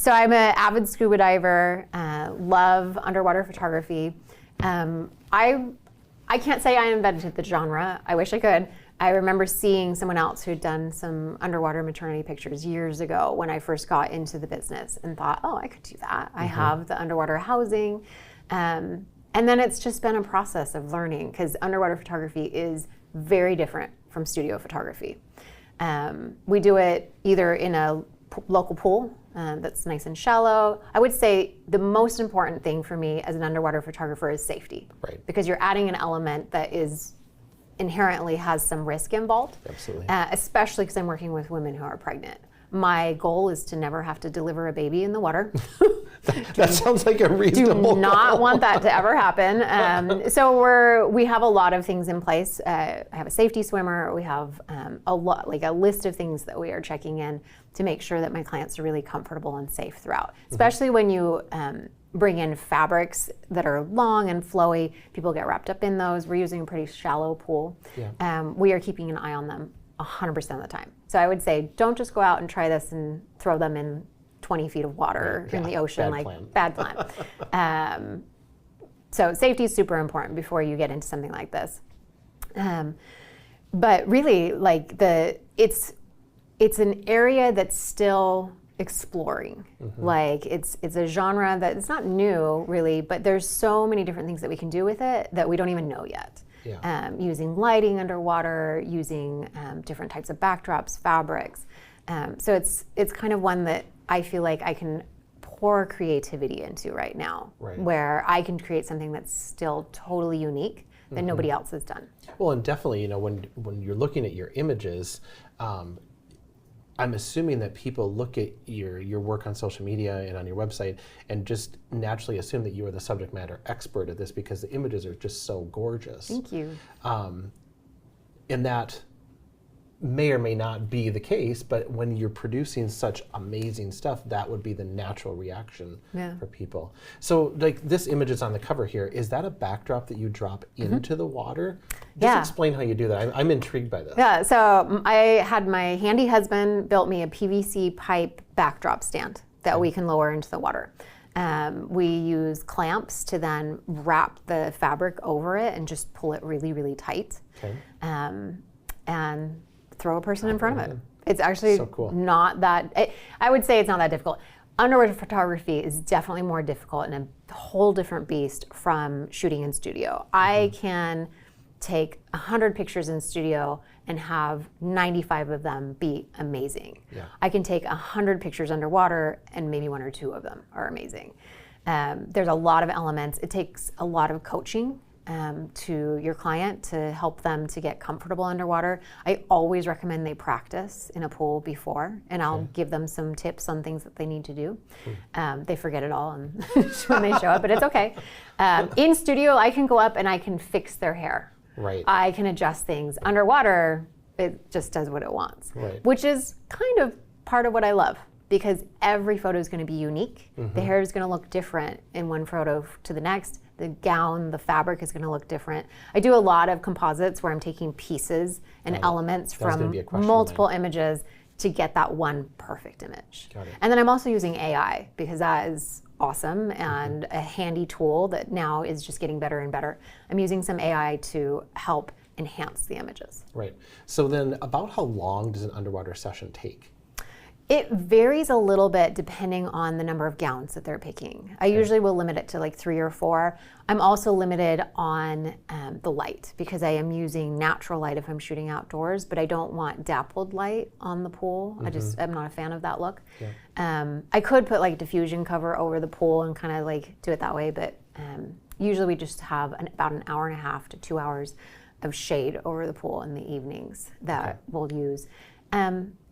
So I'm an avid scuba diver, love underwater photography. I can't say I invented the genre. I wish I could. I remember seeing someone else who'd done some underwater maternity pictures years ago when I first got into the business and thought, oh, I could do that. I have the underwater housing. And then it's just been a process of learning, because underwater photography is very different from studio photography. We do it either in a local pool that's nice and shallow. I would say the most important thing for me as an underwater photographer is safety. Right. Because you're adding an element that is inherently has some risk involved. Absolutely. Especially because I'm working with women who are pregnant. My goal is to never have to deliver a baby in the water. That sounds like a reasonable Do not goal. want that to ever happen. So we have a lot of things in place. I have a safety swimmer. We have a list of things that we are checking in to make sure that my clients are really comfortable and safe throughout. Especially when you bring in fabrics that are long and flowy. People get wrapped up in those. We're using a pretty shallow pool. Yeah. We are keeping an eye on them 100% of the time. So I would say, don't just go out and try this and throw them in 20 feet of water in the ocean. Bad plan. So safety is super important before you get into something like this. But really, it's an area that's still exploring. Like it's a genre that it's not new really, but there's so many different things that we can do with it that we don't even know yet. Yeah. Using lighting underwater, using different types of backdrops, fabrics. So it's kind of one that I feel like I can pour creativity into right now, where I can create something that's still totally unique that nobody else has done. Well, and definitely, when you're looking at your images, I'm assuming that people look at your work on social media and on your website and just naturally assume that you are the subject matter expert at this because the images are just so gorgeous. Thank you. And that may or may not be the case, but when you're producing such amazing stuff, that would be the natural reaction for people. So this image is on the cover here. Is that a backdrop that you drop into the water? Just explain how you do that. I'm intrigued by this. Yeah, so I had my handy husband built me a PVC pipe backdrop stand that we can lower into the water. We use clamps to then wrap the fabric over it and just pull it really, really tight. Okay. And throw a person in front of it. It's actually so cool. not that, I would say it's not that difficult. Underwater photography is definitely more difficult and a whole different beast from shooting in studio. I can take 100 pictures in studio and have 95 of them be amazing. Yeah. I can take 100 pictures underwater and maybe 1 or 2 of them are amazing. There's a lot of elements. It takes a lot of coaching to your client to help them to get comfortable underwater. I always recommend they practice in a pool before, and I'll give them some tips on things that they need to do. They forget it all when they show up, but it's okay. In studio, I can go up and I can fix their hair. Right. I can adjust things. Underwater, it just does what it wants, which is kind of part of what I love, because every photo is going to be unique. The hair is going to look different in one photo to the next. The gown, the fabric is going to look different. I do a lot of composites where I'm taking pieces and elements from multiple images to get that one perfect image. Got it. And then I'm also using AI because that is awesome and a handy tool that now is just getting better and better. I'm using some AI to help enhance the images. Right. So then about how long does an underwater session take? It varies a little bit depending on the number of gowns that they're picking. I usually will limit it to like 3 or 4. I'm also limited on the light because I am using natural light if I'm shooting outdoors, but I don't want dappled light on the pool. I'm not a fan of that look. Yeah. I could put like diffusion cover over the pool and kind of like do it that way, but usually we just have about an hour and a half to 2 hours of shade over the pool in the evenings that we'll use.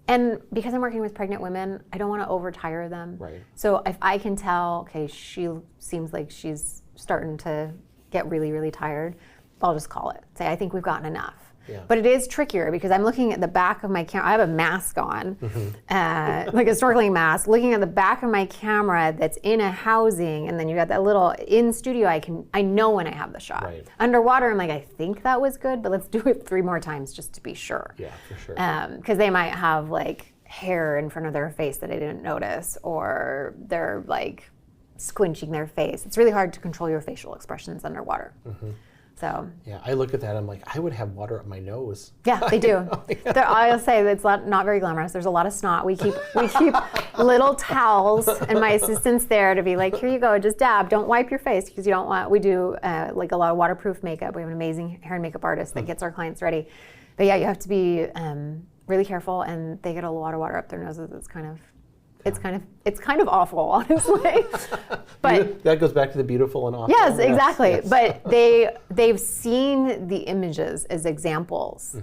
And because I'm working with pregnant women, I don't want to overtire them. Right. So if I can tell, okay, she seems like she's starting to get really, really tired, I'll just call it. Say, I think we've gotten enough. Yeah. But it is trickier because I'm looking at the back of my camera. I have a mask on, like a snorkeling mask, looking at the back of my camera that's in a housing, and then you got that little in studio. I know when I have the shot. Right. Underwater, I'm like, I think that was good, but let's do it 3 more times just to be sure. Yeah, for sure. Because they might have like hair in front of their face that I didn't notice, or they're like squinching their face. It's really hard to control your facial expressions underwater. So yeah, I look at that, I'm like, I would have water up my nose. yeah, they do. I'll say that it's not very glamorous. There's a lot of snot. We keep little towels, and my assistant's there to be like, here you go, just dab. Don't wipe your face, because you don't want. We do like a lot of waterproof makeup. We have an amazing hair and makeup artist that gets our clients ready. But yeah, you have to be really careful, and they get a lot of water up their noses. It's kind of awful, honestly. But that goes back to the beautiful and awful. yes, exactly. Yes. But they've seen the images as examples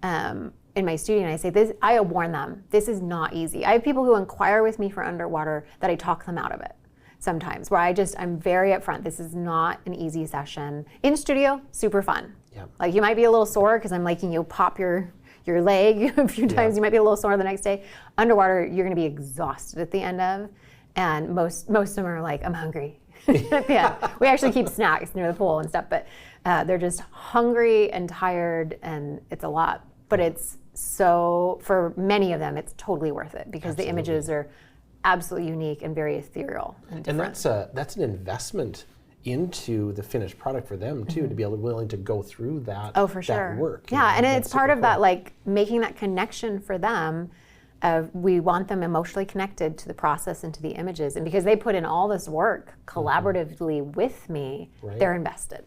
in my studio, and I say this. I warn them, this is not easy. I have people who inquire with me for underwater that I talk them out of it sometimes, where I'm very upfront. This is not an easy session. In studio, super fun. Yeah. Like you might be a little sore because I'm making you pop your leg a few times. You might be a little sore the next day. Underwater, you're going to be exhausted at the end of, and most of them are like, I'm hungry. Yeah, we actually keep snacks near the pool and stuff, but they're just hungry and tired, and it's a lot. But it's for many of them, it's totally worth it, because the images are absolutely unique and very ethereal and different. And that's an investment into the finished product for them too, to be willing to go through that. Oh, for sure. That work. Yeah, and it's part of that, like making that connection for them. We want them emotionally connected to the process and to the images, and because they put in all this work collaboratively with me, they're invested.